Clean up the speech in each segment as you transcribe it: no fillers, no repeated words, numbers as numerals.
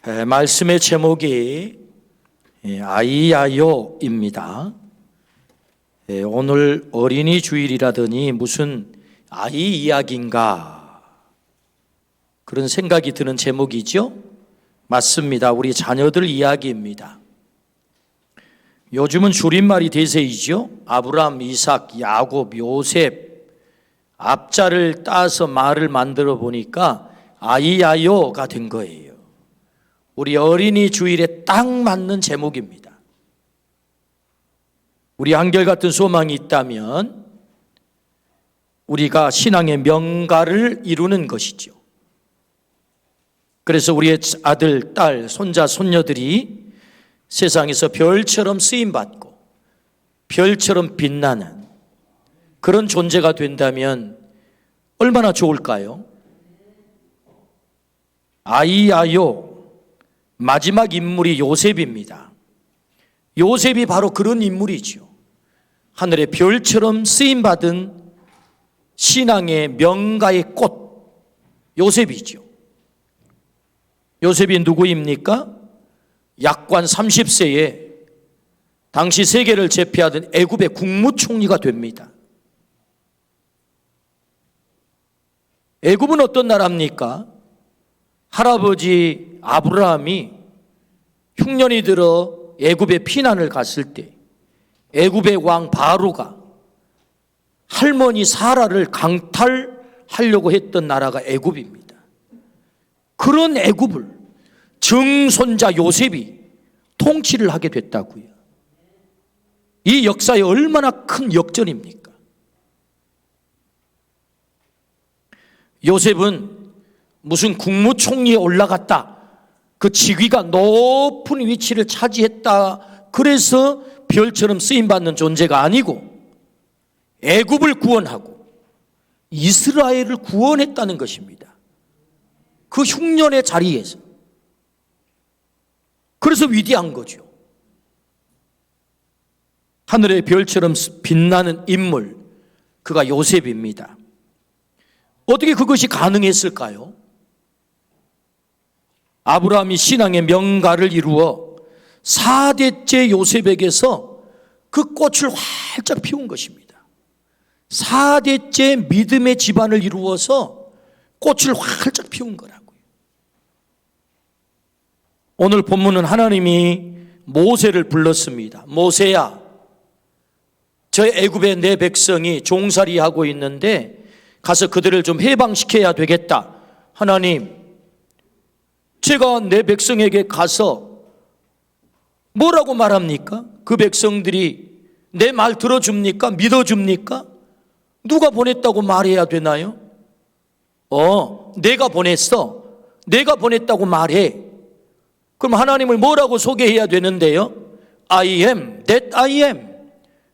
말씀의 제목이 아이야요입니다. 오늘 어린이 주일이라더니 무슨 아이 이야기인가 그런 생각이 드는 제목이죠. 맞습니다. 우리 자녀들 이야기입니다. 요즘은 줄임말이 대세이죠. 아브람, 이삭, 야곱, 요셉 앞자를 따서 말을 만들어 보니까 아이야요가 된 거예요. 우리 어린이 주일에 딱 맞는 제목입니다. 우리 한결같은 소망이 있다면 우리가 신앙의 명가를 이루는 것이죠. 그래서 우리의 아들, 딸, 손자, 손녀들이 세상에서 별처럼 쓰임받고 별처럼 빛나는 그런 존재가 된다면 얼마나 좋을까요? 아이야요 마지막 인물이 요셉입니다. 요셉이 바로 그런 인물이죠. 하늘의 별처럼 쓰임받은 신앙의 명가의 꽃 요셉이죠. 요셉이 누구입니까? 약관 30세에 당시 세계를 제패하던 애굽의 국무총리가 됩니다. 애굽은 어떤 나라입니까? 할아버지 아브라함이 흉년이 들어 애굽에 피난을 갔을 때 애굽의 왕 바로가 할머니 사라를 강탈하려고 했던 나라가 애굽입니다. 그런 애굽을 증손자 요셉이 통치를 하게 됐다고요. 이 역사에 얼마나 큰 역전입니까? 요셉은 무슨 국무총리에 올라갔다, 그 직위가 높은 위치를 차지했다 그래서 별처럼 쓰임받는 존재가 아니고 애굽을 구원하고 이스라엘을 구원했다는 것입니다. 그 흉년의 자리에서. 그래서 위대한 거죠. 하늘의 별처럼 빛나는 인물, 그가 요셉입니다. 어떻게 그것이 가능했을까요? 아브라함이 신앙의 명가를 이루어 4대째 요셉에게서 그 꽃을 활짝 피운 것입니다. 4대째 믿음의 집안을 이루어서 꽃을 활짝 피운 거라고요. 오늘 본문은 하나님이 모세를 불렀습니다. 모세야, 저 애굽의 내 백성이 종살이하고 있는데 가서 그들을 좀 해방시켜야 되겠다. 하나님, 제가 내 백성에게 가서 뭐라고 말합니까? 그 백성들이 내 말 들어줍니까? 믿어줍니까? 누가 보냈다고 말해야 되나요? 내가 보냈어. 내가 보냈다고 말해. 그럼 하나님을 뭐라고 소개해야 되는데요? I am that I am.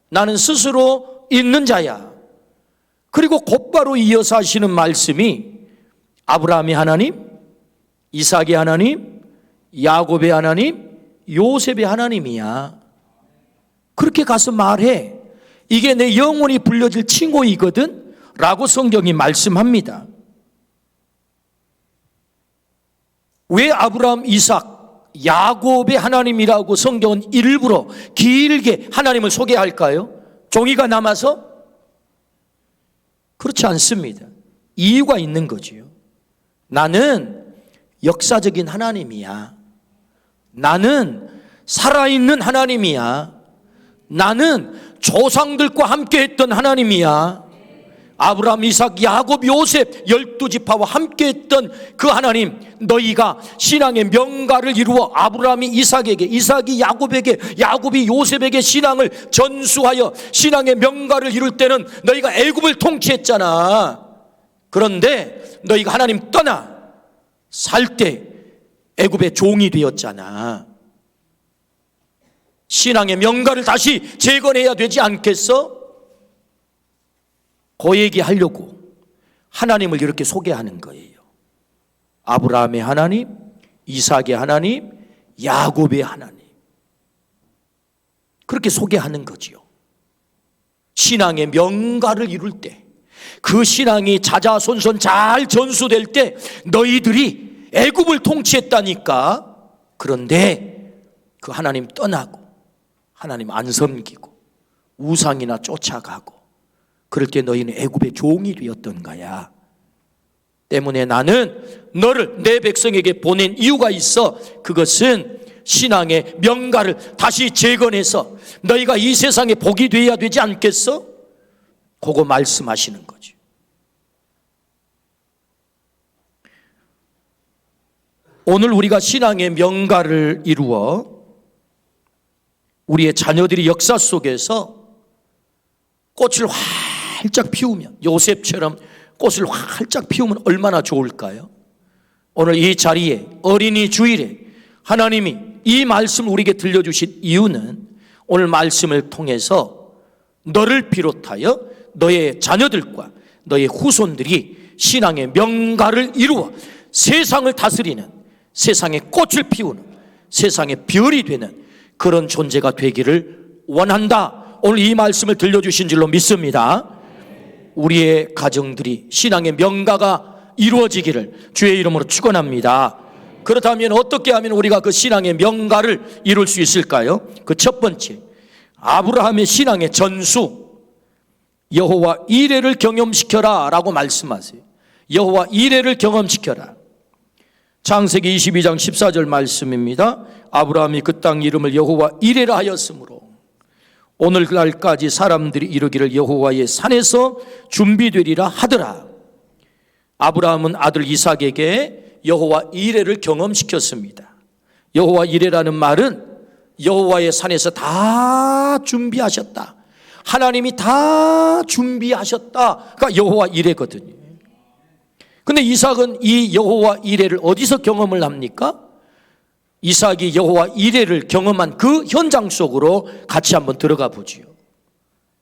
나는 스스로 있는 자야. 그리고 곧바로 이어서 하시는 말씀이 아브라함의 하나님, 이삭의 하나님, 야곱의 하나님, 요셉의 하나님이야. 그렇게 가서 말해. 이게 내 영혼이 불려질 칭호이거든 라고 성경이 말씀합니다. 왜 아브라함, 이삭, 야곱의 하나님이라고 성경은 일부러 길게 하나님을 소개할까요? 종이가 남아서? 그렇지 않습니다. 이유가 있는 거지요. 나는 역사적인 하나님이야. 나는 살아있는 하나님이야. 나는 조상들과 함께 했던 하나님이야. 아브라함, 이삭, 야곱, 요셉 12지파와 함께 했던 그 하나님, 너희가 신앙의 명가를 이루어 아브라함이 이삭에게, 이삭이 야곱에게, 야곱이 요셉에게 신앙을 전수하여 신앙의 명가를 이룰 때는 너희가 애굽을 통치했잖아. 그런데 너희가 하나님 떠나 살 때 애굽의 종이 되었잖아. 신앙의 명가를 다시 재건해야 되지 않겠어? 그 얘기하려고 하나님을 이렇게 소개하는 거예요. 아브라함의 하나님, 이삭의 하나님, 야곱의 하나님. 그렇게 소개하는 거지요. 신앙의 명가를 이룰 때, 그 신앙이 자자손손 잘 전수될 때 너희들이 애굽을 통치했다니까. 그런데 그 하나님 떠나고 하나님 안 섬기고 우상이나 쫓아가고 그럴 때 너희는 애굽의 종이 되었던 거야. 때문에 나는 너를 내 백성에게 보낸 이유가 있어. 그것은 신앙의 명가를 다시 재건해서 너희가 이 세상에 복이 되어야 되지 않겠어? 그거 말씀하시는 거죠. 오늘 우리가 신앙의 명가를 이루어 우리의 자녀들이 역사 속에서 꽃을 활짝 피우면, 요셉처럼 꽃을 활짝 피우면 얼마나 좋을까요? 오늘 이 자리에 어린이 주일에 하나님이 이 말씀을 우리에게 들려주신 이유는 오늘 말씀을 통해서 너를 비롯하여 너의 자녀들과 너의 후손들이 신앙의 명가를 이루어 세상을 다스리는, 세상에 꽃을 피우는, 세상의 별이 되는 그런 존재가 되기를 원한다. 오늘 이 말씀을 들려주신 줄로 믿습니다. 우리의 가정들이 신앙의 명가가 이루어지기를 주의 이름으로 축원합니다. 그렇다면 어떻게 하면 우리가 그 신앙의 명가를 이룰 수 있을까요? 그 첫 번째, 아브라함의 신앙의 전수, 여호와 이레를 경험시켜라 라고 말씀하세요. 여호와 이레를 경험시켜라. 창세기 22장 14절 말씀입니다. 아브라함이 그 땅 이름을 여호와 이레라 하였으므로 오늘날까지 사람들이 이르기를 여호와의 산에서 준비되리라 하더라. 아브라함은 아들 이삭에게 여호와 이레를 경험시켰습니다. 여호와 이레라는 말은 여호와의 산에서 다 준비하셨다, 하나님이 다 준비하셨다가 여호와 이레거든요. 근데 이삭은 이 여호와 이레를 어디서 경험을 합니까? 이삭이 여호와 이레를 경험한 그 현장 속으로 같이 한번 들어가 보지요.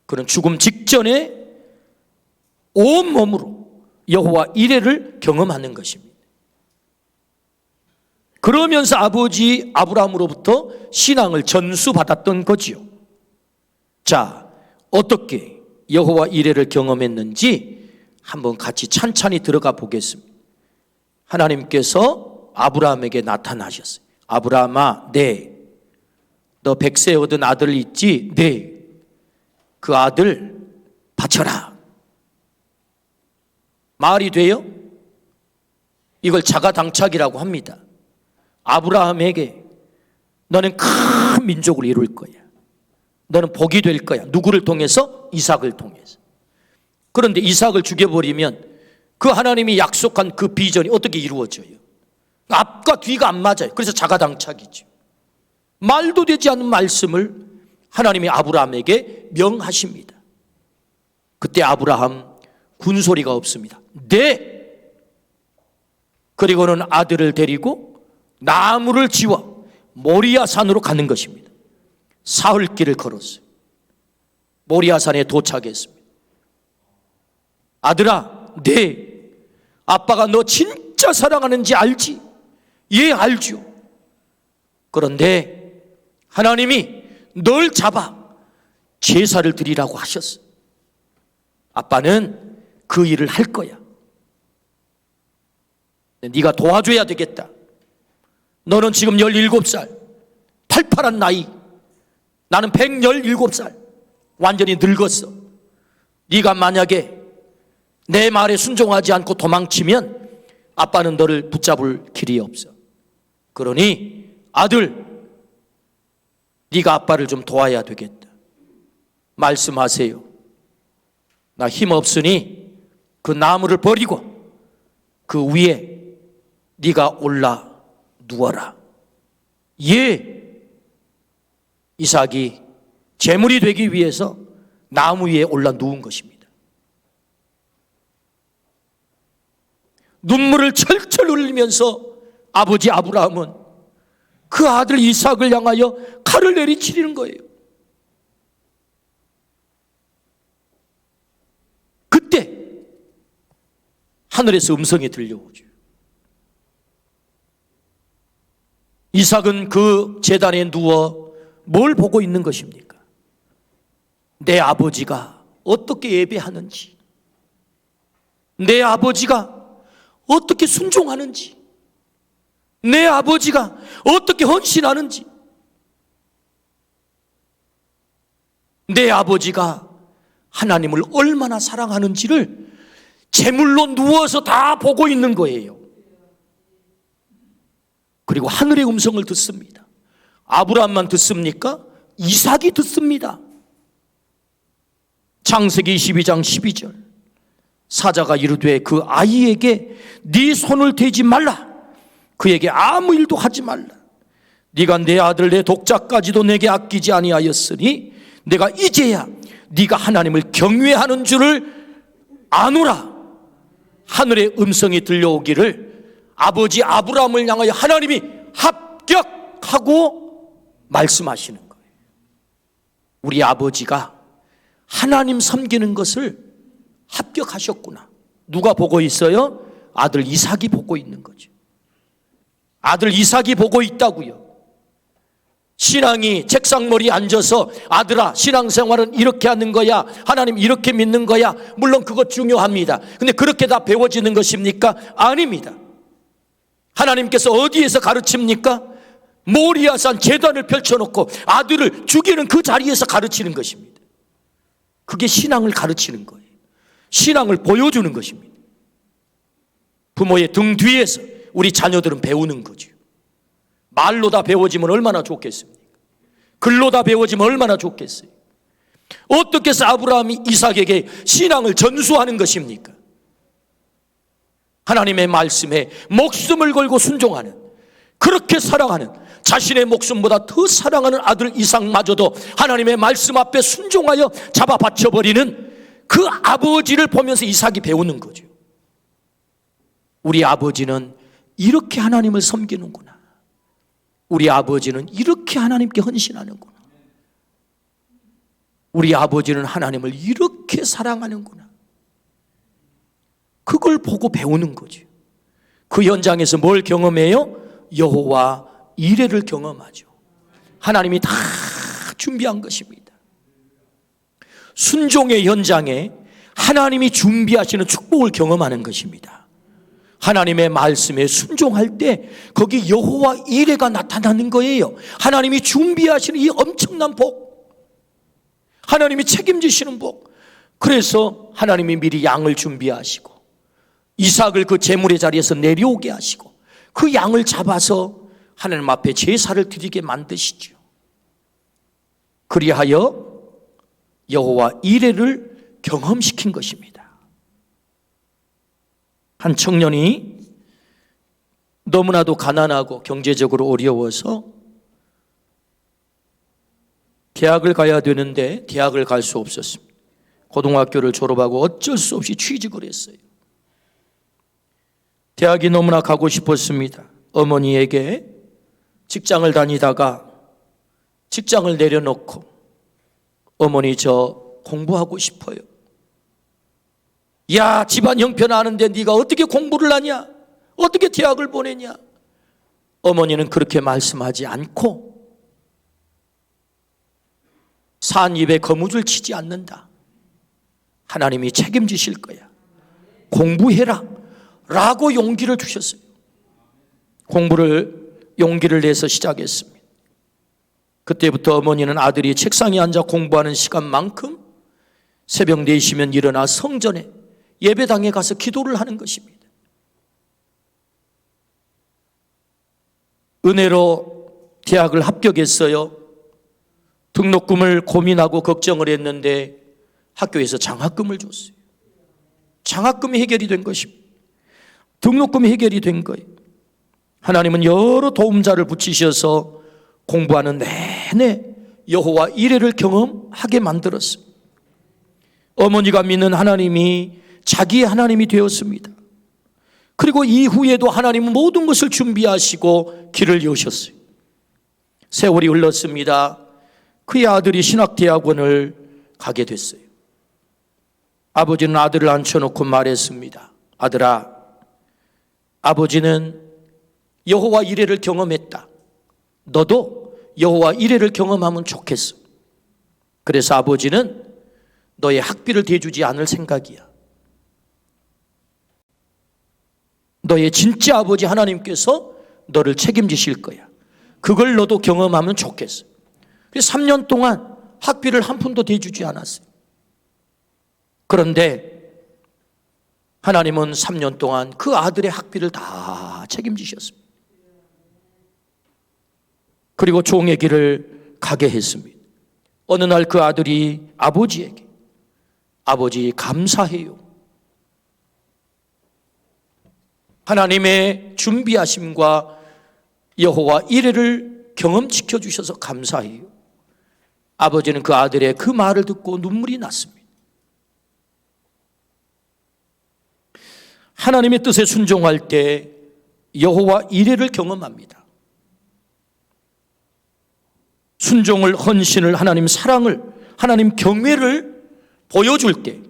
그는 죽음 직전에 온몸으로 여호와 이레를 경험하는 것입니다. 그러면서 아버지 아브라함으로부터 신앙을 전수받았던 거지요. 자, 어떻게 여호와 이레를 경험했는지 한번 같이 찬찬히 들어가 보겠습니다. 하나님께서 아브라함에게 나타나셨어요. 아브라함아, 네. 너 100세 얻은 아들 있지? 네. 그 아들 바쳐라. 말이 돼요? 이걸 자가당착이라고 합니다. 아브라함에게 너는 큰 민족을 이룰 거야. 너는 복이 될 거야. 누구를 통해서? 이삭을 통해서. 그런데 이삭을 죽여버리면 그 하나님이 약속한 그 비전이 어떻게 이루어져요? 앞과 뒤가 안 맞아요. 그래서 자가당착이죠. 말도 되지 않는 말씀을 하나님이 아브라함에게 명하십니다. 그때 아브라함 군소리가 없습니다. 네. 그리고는 아들을 데리고 나무를 지워 모리아 산으로 가는 것입니다. 사흘길을 걸었어요. 모리아 산에 도착했습니다. 아들아, 네. 아빠가 너 진짜 사랑하는지 알지? 예, 알죠. 그런데 하나님이 널 잡아 제사를 드리라고 하셨어. 아빠는 그 일을 할 거야. 네가 도와줘야 되겠다. 너는 지금 17살, 팔팔한 나이. 나는 117살. 완전히 늙었어. 네가 만약에 내 말에 순종하지 않고 도망치면 아빠는 너를 붙잡을 길이 없어. 그러니 아들, 네가 아빠를 좀 도와야 되겠다. 말씀하세요. 나 힘없으니 그 나무를 버리고 그 위에 네가 올라 누워라. 예. 이삭이 제물이 되기 위해서 나무 위에 올라 누운 것입니다. 눈물을 철철 흘리면서 아버지 아브라함은 그 아들 이삭을 향하여 칼을 내리치는 거예요. 그때 하늘에서 음성이 들려오죠. 이삭은 그 제단에 누워 뭘 보고 있는 것입니까? 내 아버지가 어떻게 예배하는지, 내 아버지가 어떻게 순종하는지, 내 아버지가 어떻게 헌신하는지, 내 아버지가 하나님을 얼마나 사랑하는지를 제물로 누워서 다 보고 있는 거예요. 그리고 하늘의 음성을 듣습니다. 아브라함만 듣습니까? 이삭이 듣습니다. 창세기 22장 12절, 사자가 이르되 그 아이에게 네 손을 대지 말라, 그에게 아무 일도 하지 말라. 네가 내 아들 내 독자까지도 내게 아끼지 아니하였으니 내가 이제야 네가 하나님을 경외하는 줄을 아노라. 하늘의 음성이 들려오기를 아버지 아브라함을 향하여 하나님이 합격하고 말씀하시는 거예요. 우리 아버지가 하나님 섬기는 것을 합격하셨구나. 누가 보고 있어요? 아들 이삭이 보고 있는 거죠. 아들 이삭이 보고 있다고요. 신앙이 책상머리에 앉아서 아들아 신앙생활은 이렇게 하는 거야, 하나님 이렇게 믿는 거야, 물론 그것 중요합니다. 근데 그렇게 다 배워지는 것입니까? 아닙니다. 하나님께서 어디에서 가르칩니까? 모리아산 제단을 펼쳐놓고 아들을 죽이는 그 자리에서 가르치는 것입니다. 그게 신앙을 가르치는 거예요. 신앙을 보여주는 것입니다. 부모의 등 뒤에서 우리 자녀들은 배우는 거죠. 말로 다 배워지면 얼마나 좋겠습니까? 글로 다 배워지면 얼마나 좋겠어요? 어떻게 해서 아브라함이 이삭에게 신앙을 전수하는 것입니까? 하나님의 말씀에 목숨을 걸고 순종하는, 그렇게 사랑하는, 자신의 목숨보다 더 사랑하는 아들 이삭마저도 하나님의 말씀 앞에 순종하여 잡아 바쳐버리는 그 아버지를 보면서 이삭이 배우는 거죠. 우리 아버지는 이렇게 하나님을 섬기는구나. 우리 아버지는 이렇게 하나님께 헌신하는구나. 우리 아버지는 하나님을 이렇게 사랑하는구나. 그걸 보고 배우는 거죠. 그 현장에서 뭘 경험해요? 여호와 이레를 경험하죠. 하나님이 다 준비한 것입니다. 순종의 현장에 하나님이 준비하시는 축복을 경험하는 것입니다. 하나님의 말씀에 순종할 때 거기 여호와 이레가 나타나는 거예요. 하나님이 준비하시는 이 엄청난 복, 하나님이 책임지시는 복. 그래서 하나님이 미리 양을 준비하시고 이삭을 그 제물의 자리에서 내려오게 하시고 그 양을 잡아서 하나님 앞에 제사를 드리게 만드시죠. 그리하여 여호와 이레를 경험시킨 것입니다. 한 청년이 너무나도 가난하고 경제적으로 어려워서 대학을 가야 되는데 대학을 갈 수 없었습니다. 고등학교를 졸업하고 어쩔 수 없이 취직을 했어요. 대학이 너무나 가고 싶었습니다. 어머니에게 직장을 다니다가 직장을 내려놓고 어머니 저 공부하고 싶어요. 야, 집안 형편하는데 네가 어떻게 공부를 하냐? 어떻게 대학을 보내냐? 어머니는 그렇게 말씀하지 않고 산 입에 거무줄 치지 않는다. 하나님이 책임지실 거야. 공부해라 라고 용기를 주셨어요. 공부를 용기를 내서 시작했습니다. 그때부터 어머니는 아들이 책상에 앉아 공부하는 시간만큼 새벽 4시면 일어나 성전에 예배당에 가서 기도를 하는 것입니다. 은혜로 대학을 합격했어요. 등록금을 고민하고 걱정을 했는데 학교에서 장학금을 줬어요. 장학금이 해결이 된 것입니다. 등록금이 해결이 된 거예요. 하나님은 여러 도움자를 붙이셔서 공부하는 내내 여호와 이레를 경험하게 만들었습니다. 어머니가 믿는 하나님이 자기의 하나님이 되었습니다. 그리고 이후에도 하나님은 모든 것을 준비하시고 길을 여셨어요. 세월이 흘렀습니다. 그의 아들이 신학대학원을 가게 됐어요. 아버지는 아들을 앉혀놓고 말했습니다. 아들아, 아버지는 여호와 이레를 경험했다. 너도 여호와 이레를 경험하면 좋겠어. 그래서 아버지는 너의 학비를 대주지 않을 생각이야. 너의 진짜 아버지 하나님께서 너를 책임지실 거야. 그걸 너도 경험하면 좋겠어. 그래서 3년 동안 학비를 한 푼도 대주지 않았어요. 그런데 하나님은 3년 동안 그 아들의 학비를 다 책임지셨습니다. 그리고 종의 길을 가게 했습니다. 어느 날 그 아들이 아버지에게, 아버지 감사해요. 하나님의 준비하심과 여호와 이레를 경험시켜 주셔서 감사해요. 아버지는 그 아들의 그 말을 듣고 눈물이 났습니다. 하나님의 뜻에 순종할 때 여호와 이레를 경험합니다. 순종을, 헌신을, 하나님 사랑을, 하나님 경외를 보여줄 때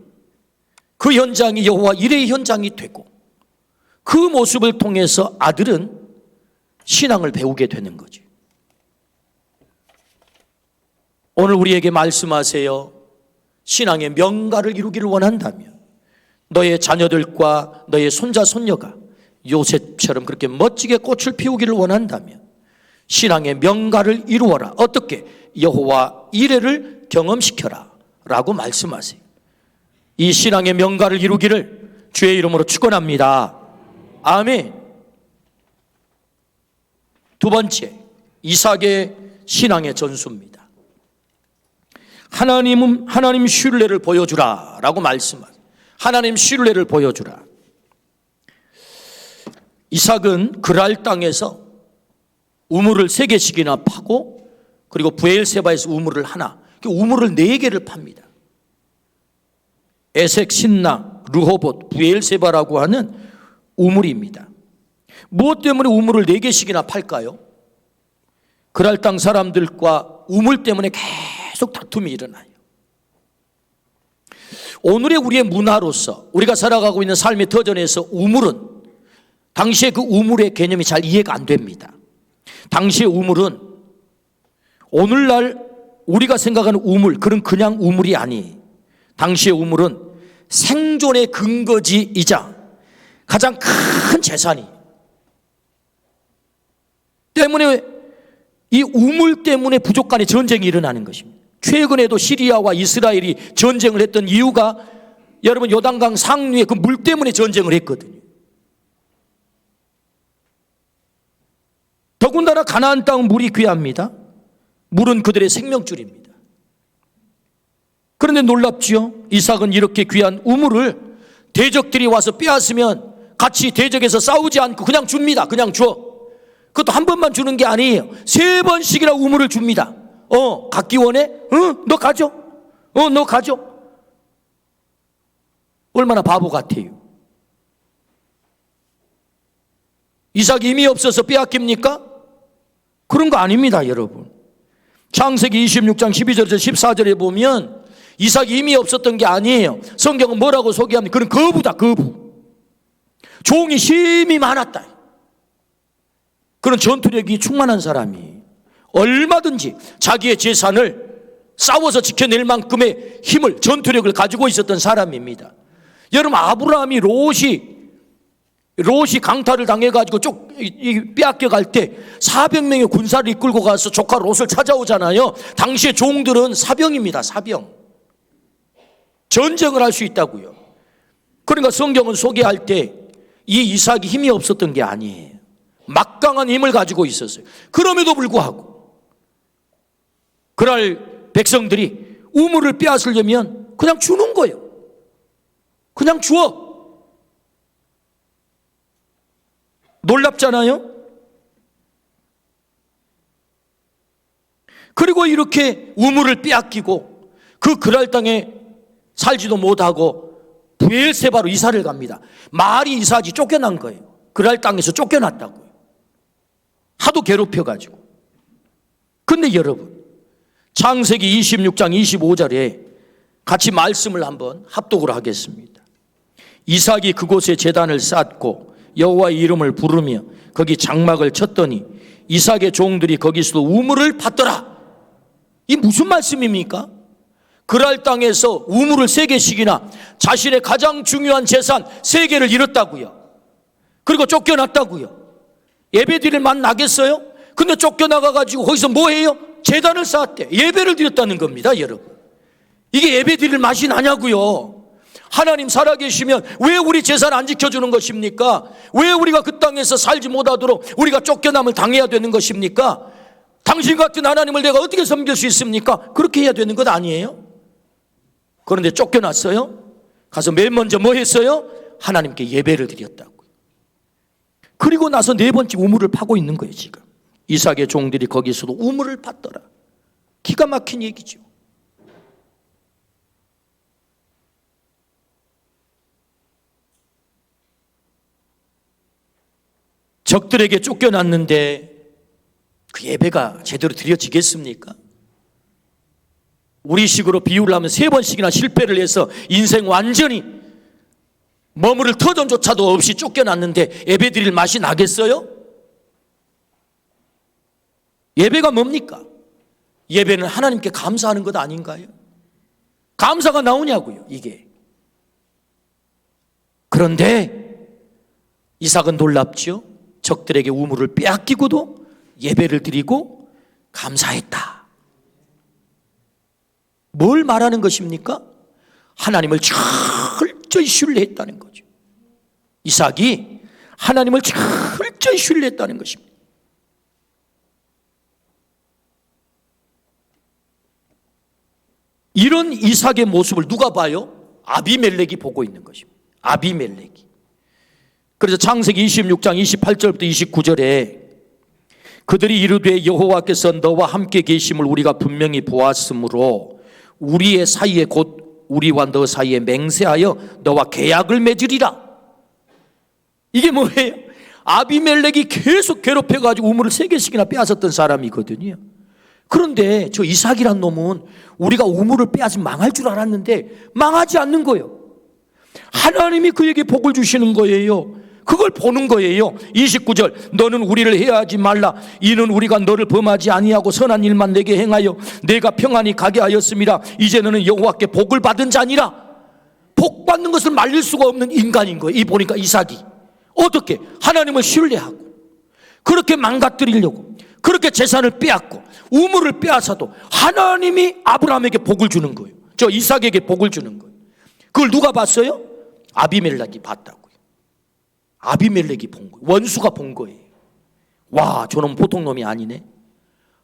그 현장이 여호와 이레의 현장이 되고 그 모습을 통해서 아들은 신앙을 배우게 되는 거죠. 오늘 우리에게 말씀하세요. 신앙의 명가를 이루기를 원한다면 너의 자녀들과 너의 손자 손녀가 요셉처럼 그렇게 멋지게 꽃을 피우기를 원한다면 신앙의 명가를 이루어라. 어떻게? 여호와 이레를 경험시켜라 라고 말씀하세요. 이 신앙의 명가를 이루기를 주의 이름으로 축원합니다. 아멘. 두 번째, 이삭의 신앙의 전수입니다. 하나님 신뢰를 보여주라 라고 말씀하세요. 하나님 신뢰를 보여주라. 이삭은 그랄 땅에서 우물을 3개씩이나 파고 그리고 브엘세바에서 우물을 하나, 우물을 4개를 팝니다. 에색, 신나, 르호봇, 브엘세바라고 하는 우물입니다. 무엇 때문에 우물을 4개씩이나 팔까요? 그랄 땅 사람들과 우물 때문에 계속 다툼이 일어나요. 오늘의 우리의 문화로서 우리가 살아가고 있는 삶의 터전에서 우물은 당시에 그 우물의 개념이 잘 이해가 안 됩니다. 당시의 우물은 오늘날 우리가 생각하는 우물, 그런 그냥 우물이 아니, 당시의 우물은 생존의 근거지이자 가장 큰 재산이 때문에 이 우물 때문에 부족 간의 전쟁이 일어나는 것입니다. 최근에도 시리아와 이스라엘이 전쟁을 했던 이유가 여러분 요단강 상류의 그 물 때문에 전쟁을 했거든요. 더군다나 가나안 땅은 물이 귀합니다. 물은 그들의 생명줄입니다. 그런데 놀랍지요? 이삭은 이렇게 귀한 우물을 대적들이 와서 빼앗으면 같이 대적해서 싸우지 않고 그냥 줍니다. 그냥 줘. 그것도 한 번만 주는 게 아니에요. 3번씩이나 우물을 줍니다. 갖기 원해? 너 가져. 너 가져. 얼마나 바보 같아요. 이삭이 힘이 없어서 빼앗깁니까? 그런 거 아닙니다, 여러분. 창세기 26장 12절에서 14절에 보면 이삭이 힘이 없었던 게 아니에요. 성경은 뭐라고 소개합니까? 그런 거부다, 거부. 종이 힘이 많았다. 그런 전투력이 충만한 사람이 얼마든지 자기의 재산을 싸워서 지켜낼 만큼의 힘을, 전투력을 가지고 있었던 사람입니다. 여러분, 아브라함이 롯이 강탈을 당해가지고 빼앗겨갈 때 400명의 군사를 이끌고 가서 조카 롯을 찾아오잖아요. 당시의 종들은 사병입니다. 사병. 전쟁을 할 수 있다고요. 그러니까 성경은 소개할 때 이 이삭이 힘이 없었던 게 아니에요. 막강한 힘을 가지고 있었어요. 그럼에도 불구하고 그날 백성들이 우물을 빼앗으려면 그냥 주는 거예요. 그냥 주어. 놀랍잖아요. 그리고 이렇게 우물을 빼앗기고 그 그랄 땅에 살지도 못하고 브엘세바로 이사를 갑니다. 말이 이삭이 쫓겨난 거예요. 그랄 땅에서 쫓겨났다고요. 하도 괴롭혀가지고. 근데 여러분, 창세기 26장 25절에 같이 말씀을 한번 합독을 하겠습니다. 이삭이 그곳에 제단을 쌓고 여호와의 이름을 부르며 거기 장막을 쳤더니 이삭의 종들이 거기서도 우물을 팠더라. 이 무슨 말씀입니까? 그랄 땅에서 우물을 3개씩이나 자신의 가장 중요한 재산 3개를 잃었다고요. 그리고 쫓겨났다고요. 예배드릴 만 나겠어요? 근데 쫓겨나가가지고 거기서 뭐 해요? 제단을 쌓았대. 예배를 드렸다는 겁니다, 여러분. 이게 예배드릴 맛이 나냐고요. 하나님 살아계시면 왜 우리 제사를 안 지켜주는 것입니까? 왜 우리가 그 땅에서 살지 못하도록 우리가 쫓겨남을 당해야 되는 것입니까? 당신 같은 하나님을 내가 어떻게 섬길 수 있습니까? 그렇게 해야 되는 것 아니에요? 그런데 쫓겨났어요? 가서 맨 먼저 뭐 했어요? 하나님께 예배를 드렸다고요. 그리고 나서 네 번째 우물을 파고 있는 거예요, 지금. 이삭의 종들이 거기서도 우물을 팠더라. 기가 막힌 얘기죠. 적들에게 쫓겨났는데 그 예배가 제대로 드려지겠습니까? 우리식으로 비유를 하면 3번씩이나 실패를 해서 인생 완전히 머무를 터전조차도 없이 쫓겨났는데 예배 드릴 맛이 나겠어요? 예배가 뭡니까? 예배는 하나님께 감사하는 것 아닌가요? 감사가 나오냐고요, 이게. 그런데 이삭은 놀랍죠? 적들에게 우물을 빼앗기고도 예배를 드리고 감사했다. 뭘 말하는 것입니까? 하나님을 철저히 신뢰했다는 거죠. 이삭이 하나님을 철저히 신뢰했다는 것입니다. 이런 이삭의 모습을 누가 봐요? 아비멜렉이 보고 있는 것입니다. 아비멜렉이. 그래서 창세기 26장 28절부터 29절에 그들이 이르되 여호와께서 너와 함께 계심을 우리가 분명히 보았으므로 우리의 사이에 곧 우리와 너 사이에 맹세하여 너와 계약을 맺으리라. 이게 뭐예요? 아비멜렉이 계속 괴롭혀가지고 우물을 3개씩이나 빼앗았던 사람이거든요. 그런데 저 이삭이란 놈은 우리가 우물을 빼앗으면 망할 줄 알았는데 망하지 않는 거예요. 하나님이 그에게 복을 주시는 거예요. 그걸 보는 거예요. 29절 너는 우리를 해하지 말라. 이는 우리가 너를 범하지 아니하고 선한 일만 내게 행하여 내가 평안히 가게 하였음이라. 이제 너는 여호와께 복을 받은 자니라. 복 받는 것을 말릴 수가 없는 인간인 거예요. 이 보니까 이삭이 어떻게 하나님을 신뢰하고 그렇게 망가뜨리려고 그렇게 재산을 빼앗고 우물을 빼앗아도 하나님이 아브라함에게 복을 주는 거예요. 저 이삭에게 복을 주는 거예요. 그걸 누가 봤어요? 아비멜렉이 봤다고요. 아비멜렉이 본 거예요. 원수가 본 거예요. 와, 저놈 보통 놈이 아니네.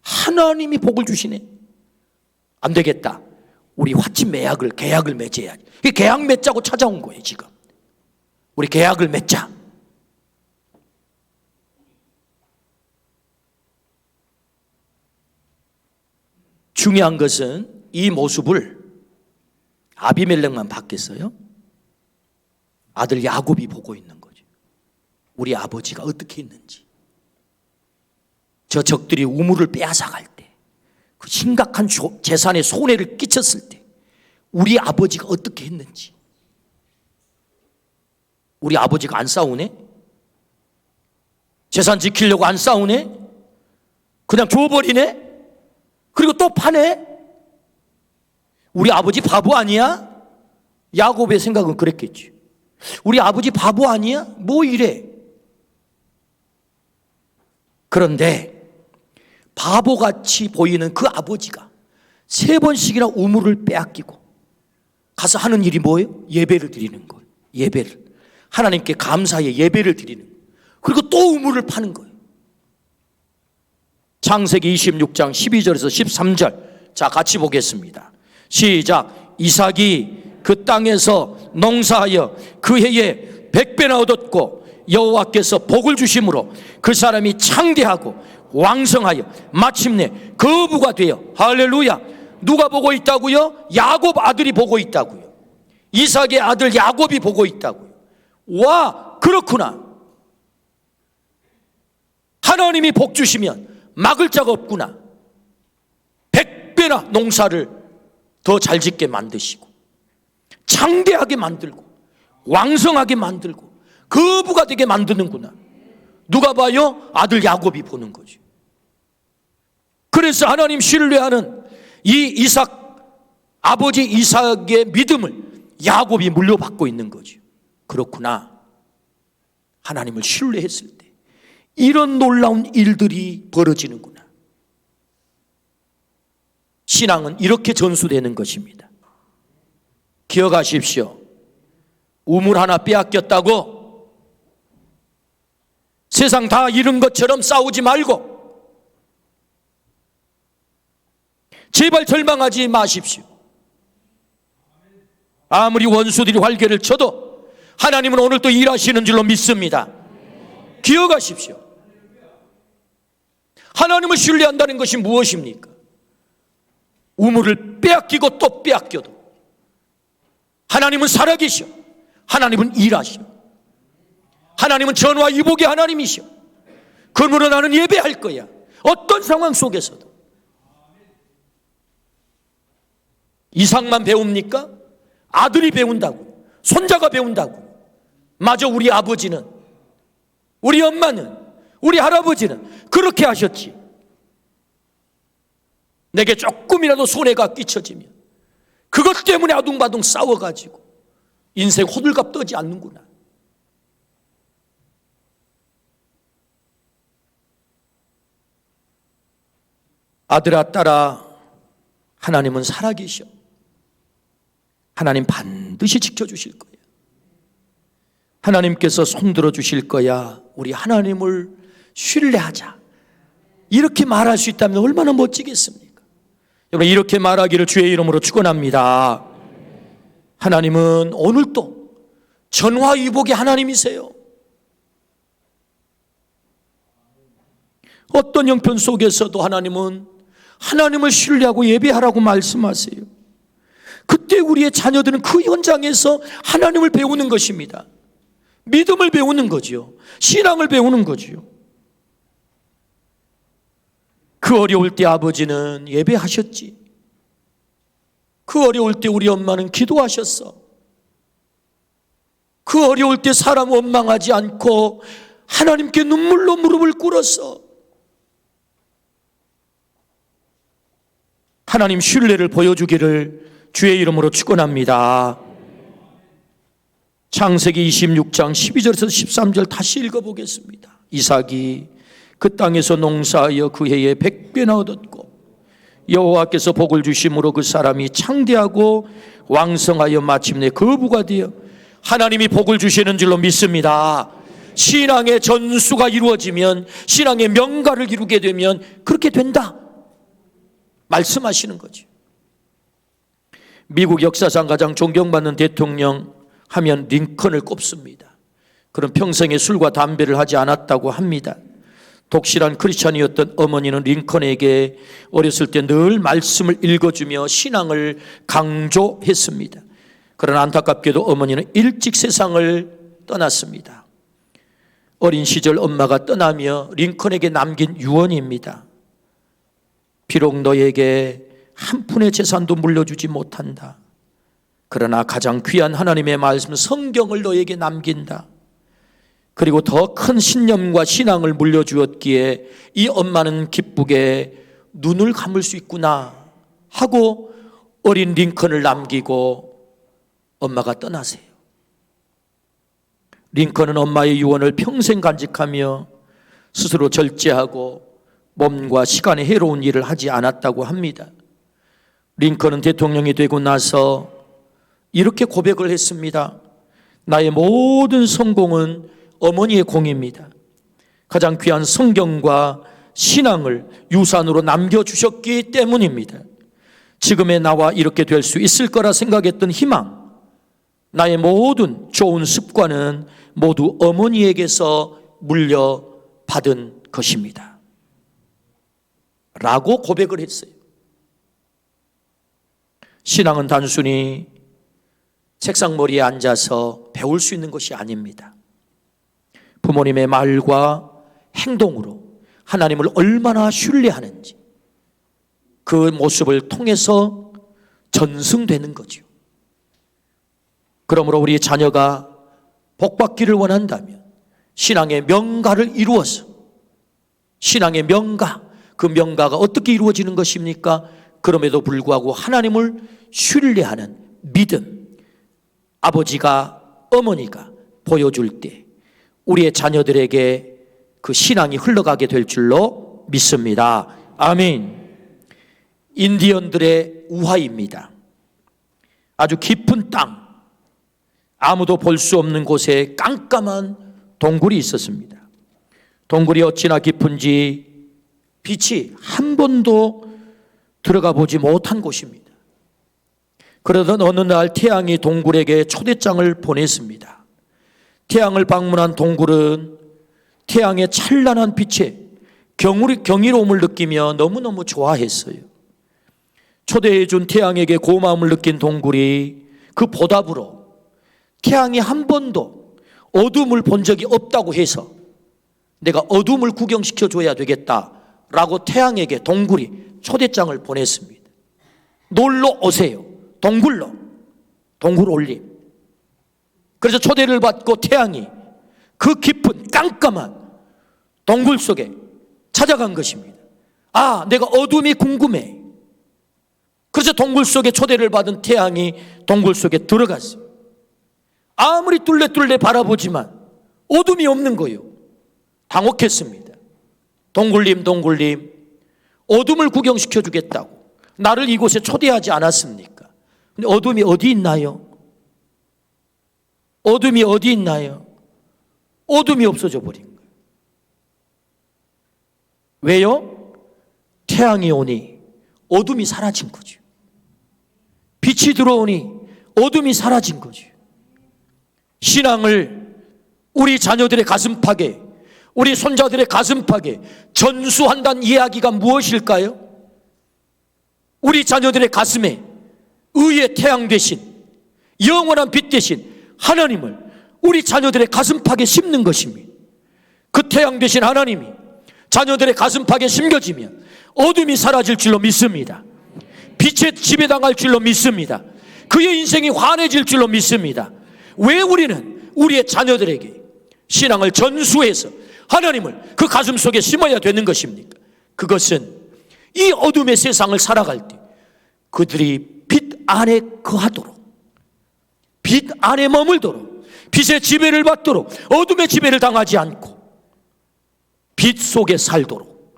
하나님이 복을 주시네. 안 되겠다. 우리 화친 매약을 계약을 맺어야지. 계약 맺자고 찾아온 거예요, 지금. 우리 계약을 맺자. 중요한 것은 이 모습을 아비멜렉만 봤겠어요? 아들 야곱이 보고 있는 거죠. 우리 아버지가 어떻게 했는지. 저 적들이 우물을 빼앗아갈 때, 그 심각한 재산에 손해를 끼쳤을 때 우리 아버지가 어떻게 했는지. 우리 아버지가 안 싸우네? 재산 지키려고 안 싸우네? 그냥 줘버리네? 그리고 또 파네? 우리 아버지 바보 아니야? 야곱의 생각은 그랬겠지. 우리 아버지 바보 아니야? 뭐 이래? 그런데 바보같이 보이는 그 아버지가 3번씩이나 우물을 빼앗기고 가서 하는 일이 뭐예요? 예배를 드리는 거예요. 예배를. 하나님께 감사의 예배를 드리는 거예요. 그리고 또 우물을 파는 거예요. 창세기 26장 12절에서 13절. 자, 같이 보겠습니다. 시작. 이삭이 그 땅에서 농사하여 그 해에 100배나 얻었고 여호와께서 복을 주심으로 그 사람이 창대하고 왕성하여 마침내 거부가 되어. 할렐루야. 누가 보고 있다고요? 야곱 아들이 보고 있다고요. 이삭의 아들 야곱이 보고 있다고요. 와, 그렇구나. 하나님이 복 주시면 막을 자가 없구나. 100배나 농사를 더 잘 짓게 만드시고 창대하게 만들고 왕성하게 만들고 거부가 되게 만드는구나. 누가 봐요? 아들 야곱이 보는 거죠. 그래서 하나님 신뢰하는 이 이삭, 아버지 이삭의 믿음을 야곱이 물려받고 있는 거죠. 그렇구나. 하나님을 신뢰했을 때 이런 놀라운 일들이 벌어지는구나. 신앙은 이렇게 전수되는 것입니다. 기억하십시오. 우물 하나 빼앗겼다고 세상 다 잃은 것처럼 싸우지 말고 제발 절망하지 마십시오. 아무리 원수들이 활개를 쳐도 하나님은 오늘 또 일하시는 줄로 믿습니다. 기억하십시오. 하나님을 신뢰한다는 것이 무엇입니까? 우물을 빼앗기고 또 빼앗겨도 하나님은 살아계셔. 하나님은 일하셔. 하나님은 전화 이복의 하나님이셔. 그러므로 나는 예배할 거야. 어떤 상황 속에서도. 이상만 배웁니까? 아들이 배운다고, 손자가 배운다고. 마저 우리 아버지는, 우리 엄마는, 우리 할아버지는 그렇게 하셨지. 내게 조금이라도 손해가 끼쳐지면 그것 때문에 아둥바둥 싸워가지고 인생 호들갑 떠지 않는구나. 아들아 딸아, 하나님은 살아계셔. 하나님 반드시 지켜주실 거야. 하나님께서 손들어 주실 거야. 우리 하나님을 신뢰하자. 이렇게 말할 수 있다면 얼마나 멋지겠습니까? 여러분, 이렇게 말하기를 주의 이름으로 축원합니다. 하나님은 오늘도 전화위복의 하나님이세요. 어떤 형편 속에서도 하나님은 하나님을 신뢰하고 예배하라고 말씀하세요. 그때 우리의 자녀들은 그 현장에서 하나님을 배우는 것입니다. 믿음을 배우는 거지요. 신앙을 배우는 거지요. 그 어려울 때 아버지는 예배하셨지. 그 어려울 때 우리 엄마는 기도하셨어. 그 어려울 때 사람 원망하지 않고 하나님께 눈물로 무릎을 꿇었어. 하나님 신뢰를 보여주기를 주의 이름으로 축원합니다. 창세기 26장 12절에서 13절 다시 읽어보겠습니다. 이삭이 그 땅에서 농사하여 그 해에 100배나 얻었고 여호와께서 복을 주심으로 그 사람이 창대하고 왕성하여 마침내 거부가 되어 하나님이 복을 주시는 줄로 믿습니다. 신앙의 전수가 이루어지면, 신앙의 명가를 이루게 되면 그렇게 된다 말씀하시는 거죠. 미국 역사상 가장 존경받는 대통령 하면 링컨을 꼽습니다. 그런 평생에 술과 담배를 하지 않았다고 합니다. 독실한 크리스찬이었던 어머니는 링컨에게 어렸을 때 늘 말씀을 읽어주며 신앙을 강조했습니다. 그러나 안타깝게도 어머니는 일찍 세상을 떠났습니다. 어린 시절 엄마가 떠나며 링컨에게 남긴 유언입니다. 비록 너에게 한 푼의 재산도 물려주지 못한다. 그러나 가장 귀한 하나님의 말씀 성경을 너에게 남긴다. 그리고 더 큰 신념과 신앙을 물려주었기에 이 엄마는 기쁘게 눈을 감을 수 있구나 하고 어린 링컨을 남기고 엄마가 떠나세요. 링컨은 엄마의 유언을 평생 간직하며 스스로 절제하고 몸과 시간에 해로운 일을 하지 않았다고 합니다. 링컨은 대통령이 되고 나서 이렇게 고백을 했습니다. 나의 모든 성공은 어머니의 공입니다. 가장 귀한 성경과 신앙을 유산으로 남겨주셨기 때문입니다. 지금의 나와 이렇게 될 수 있을 거라 생각했던 희망, 나의 모든 좋은 습관은 모두 어머니에게서 물려받은 것입니다. 라고 고백을 했어요. 신앙은 단순히 책상머리에 앉아서 배울 수 있는 것이 아닙니다. 부모님의 말과 행동으로 하나님을 얼마나 신뢰하는지 그 모습을 통해서 전승되는 거죠. 그러므로 우리 자녀가 복받기를 원한다면 신앙의 명가를 이루어서, 신앙의 명가, 그 명가가 어떻게 이루어지는 것입니까? 그럼에도 불구하고 하나님을 신뢰하는 믿음, 아버지가, 어머니가 보여줄 때 우리의 자녀들에게 그 신앙이 흘러가게 될 줄로 믿습니다. 아멘. 인디언들의 우화입니다. 아주 깊은 땅, 아무도 볼 수 없는 곳에 깜깜한 동굴이 있었습니다. 동굴이 어찌나 깊은지 빛이 한 번도 들어가 보지 못한 곳입니다. 그러던 어느 날 태양이 동굴에게 초대장을 보냈습니다. 태양을 방문한 동굴은 태양의 찬란한 빛에 경이로움을 느끼며 너무너무 좋아했어요. 초대해준 태양에게 고마움을 느낀 동굴이 그 보답으로 태양이 한 번도 어둠을 본 적이 없다고 해서 내가 어둠을 구경시켜줘야 되겠다라고 태양에게 동굴이 초대장을 보냈습니다. 놀러 오세요. 동굴로. 동굴 올림. 그래서 초대를 받고 태양이 그 깊은 깜깜한 동굴 속에 찾아간 것입니다. 아, 내가 어둠이 궁금해. 그래서 동굴 속에 초대를 받은 태양이 동굴 속에 들어갔어요. 아무리 뚫레뚫레 바라보지만 어둠이 없는 거예요. 당혹했습니다. 동굴님, 어둠을 구경시켜 주겠다고 나를 이곳에 초대하지 않았습니까? 근데 어둠이 어디 있나요? 어둠이 어디 있나요? 어둠이 없어져 버린 거예요. 왜요? 태양이 오니 어둠이 사라진 거죠. 빛이 들어오니 어둠이 사라진 거죠. 신앙을 우리 자녀들의 가슴팍에, 우리 손자들의 가슴팍에 전수한다는 이야기가 무엇일까요? 우리 자녀들의 가슴에 의의 태양 대신, 영원한 빛 대신 하나님을 우리 자녀들의 가슴팍에 심는 것입니다. 그 태양 대신 하나님이 자녀들의 가슴팍에 심겨지면 어둠이 사라질 줄로 믿습니다. 빛에 지배당할 줄로 믿습니다. 그의 인생이 환해질 줄로 믿습니다. 왜 우리는 우리의 자녀들에게 신앙을 전수해서 하나님을 그 가슴 속에 심어야 되는 것입니까? 그것은 이 어둠의 세상을 살아갈 때 그들이 빛 안에 거하도록, 빛 안에 머물도록, 빛의 지배를 받도록, 어둠의 지배를 당하지 않고 빛 속에 살도록.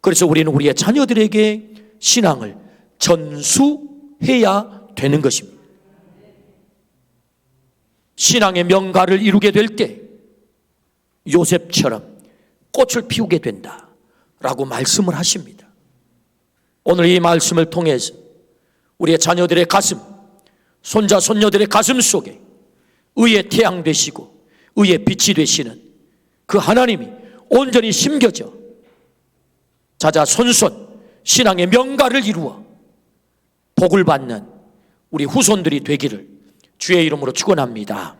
그래서 우리는 우리의 자녀들에게 신앙을 전수해야 되는 것입니다. 신앙의 명가를 이루게 될 때 요셉처럼 꽃을 피우게 된다라고 말씀을 하십니다. 오늘 이 말씀을 통해서 우리의 자녀들의 가슴, 손자 손녀들의 가슴 속에 의의 태양 되시고 의의 빛이 되시는 그 하나님이 온전히 심겨져 자자손손 신앙의 명가를 이루어 복을 받는 우리 후손들이 되기를 주의 이름으로 축원합니다.